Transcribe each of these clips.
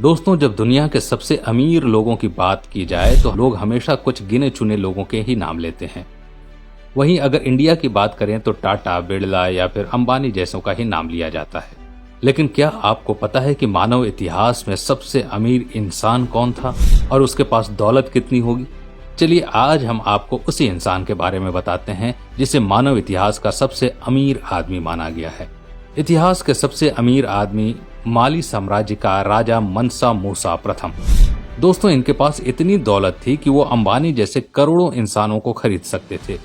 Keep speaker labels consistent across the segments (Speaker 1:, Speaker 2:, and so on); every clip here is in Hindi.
Speaker 1: दोस्तों, जब दुनिया के सबसे अमीर लोगों की बात की जाए तो लोग हमेशा कुछ गिने चुने लोगों के ही नाम लेते हैं। वहीं अगर इंडिया की बात करें तो टाटा, बिरला या फिर अंबानी जैसों का ही नाम लिया जाता है। लेकिन क्या आपको पता है कि मानव इतिहास में सबसे अमीर इंसान कौन था और उसके पास दौलत कितनी होगी? चलिए आज हम आपको उसी इंसान के बारे में बताते हैं जिसे मानव इतिहास का सबसे अमीर आदमी माना गया है। इतिहास के सबसे अमीर आदमी माली साम्राज्य का राजा मनसा मूसा प्रथम। दोस्तों, इनके पास इतनी दौलत थी कि वो अंबानी जैसे करोड़ों इंसानों को खरीद सकते थे।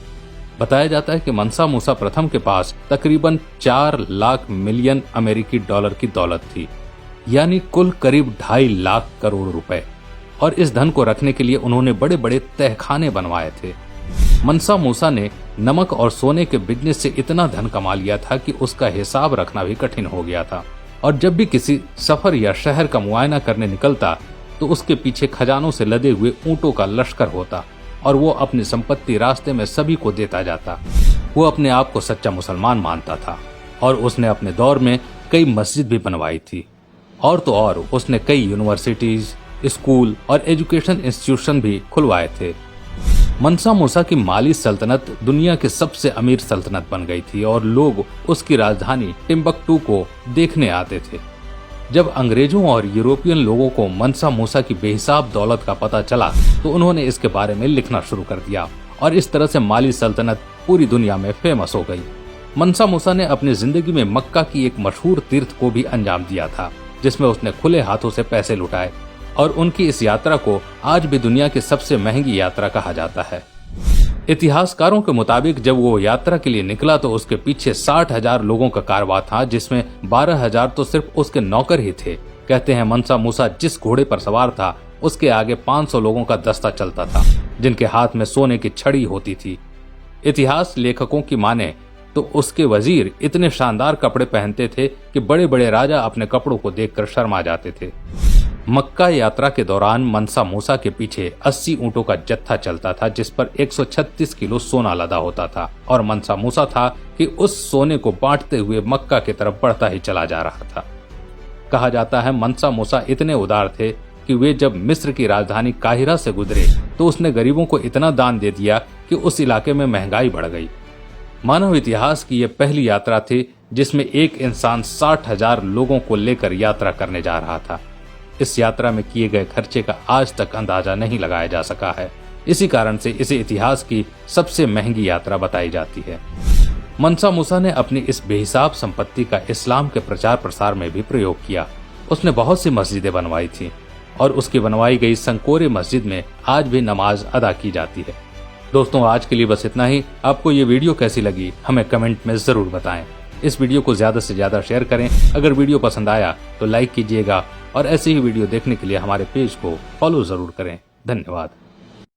Speaker 1: बताया जाता है कि मनसा मूसा प्रथम के पास तकरीबन 4 लाख मिलियन अमेरिकी डॉलर की दौलत थी, यानी कुल करीब 2.5 लाख करोड़ रुपए। और इस धन को रखने के लिए उन्होंने बड़े बड़े तहखाने बनवाए थे। मनसा मूसा ने नमक और सोने के बिजनेस से इतना धन कमा लिया था कि उसका हिसाब रखना भी कठिन हो गया था। और जब भी किसी सफर या शहर का मुआयना करने निकलता तो उसके पीछे खजानों से लदे हुए ऊंटों का लश्कर होता और वो अपनी संपत्ति रास्ते में सभी को देता जाता। वो अपने आप को सच्चा मुसलमान मानता था और उसने अपने दौर में कई मस्जिद भी बनवाई थी। और तो और उसने कई यूनिवर्सिटीज, स्कूल और एजुकेशन इंस्टीट्यूशन भी खुलवाए थे। मनसा मूसा की माली सल्तनत दुनिया की सबसे अमीर सल्तनत बन गई थी और लोग उसकी राजधानी टिम्बकटू को देखने आते थे। जब अंग्रेजों और यूरोपियन लोगों को मनसा मूसा की बेहिसाब दौलत का पता चला तो उन्होंने इसके बारे में लिखना शुरू कर दिया और इस तरह से माली सल्तनत पूरी दुनिया में फेमस हो गई। मनसा मूसा ने अपनी जिंदगी में मक्का की एक मशहूर तीर्थ को भी अंजाम दिया था, जिसमें उसने खुले हाथों से पैसे लुटाए और उनकी इस यात्रा को आज भी दुनिया की सबसे महंगी यात्रा कहा जाता है। इतिहासकारों के मुताबिक जब वो यात्रा के लिए निकला तो उसके पीछे 60,000 लोगों का कारवां था, जिसमें 12,000 तो सिर्फ उसके नौकर ही थे। कहते हैं मनसा मूसा जिस घोड़े पर सवार था उसके आगे 500 लोगों का दस्ता चलता था, जिनके हाथ में सोने की छड़ी होती थी। इतिहास लेखकों की माने तो उसके वजीर इतने शानदार कपड़े पहनते थे कि बड़े बड़े राजा अपने कपड़ों को देखकर शर्मा जाते थे। मक्का यात्रा के दौरान मनसा मूसा के पीछे 80 ऊंटों का जत्था चलता था, जिस पर 136 किलो सोना लदा होता था और मनसा मूसा था कि उस सोने को बांटते हुए मक्का की तरफ बढ़ता ही चला जा रहा था। कहा जाता है मनसा मूसा इतने उदार थे कि वे जब मिस्र की राजधानी काहिरा से गुजरे तो उसने गरीबों को इतना दान दे दिया कि उस इलाके में महंगाई बढ़ गई। मानव इतिहास की यह पहली यात्रा थी जिसमें एक इंसान 60,000 लोगों को लेकर यात्रा करने जा रहा था। इस यात्रा में किए गए खर्चे का आज तक अंदाजा नहीं लगाया जा सका है। इसी कारण से इसे इतिहास की सबसे महंगी यात्रा बताई जाती है। मनसा मूसा ने अपनी इस बेहिसाब संपत्ति का इस्लाम के प्रचार प्रसार में भी प्रयोग किया। उसने बहुत सी मस्जिदें बनवाई थी और उसकी बनवाई गई संकोरे मस्जिद में आज भी नमाज अदा की जाती है। दोस्तों, आज के लिए बस इतना ही। आपको ये वीडियो कैसी लगी हमें कमेंट में जरूर बताएं। इस वीडियो को ज्यादा से ज्यादा शेयर करें। अगर वीडियो पसंद आया तो लाइक कीजिएगा और ऐसी ही वीडियो देखने के लिए हमारे पेज को फॉलो जरूर करें। धन्यवाद।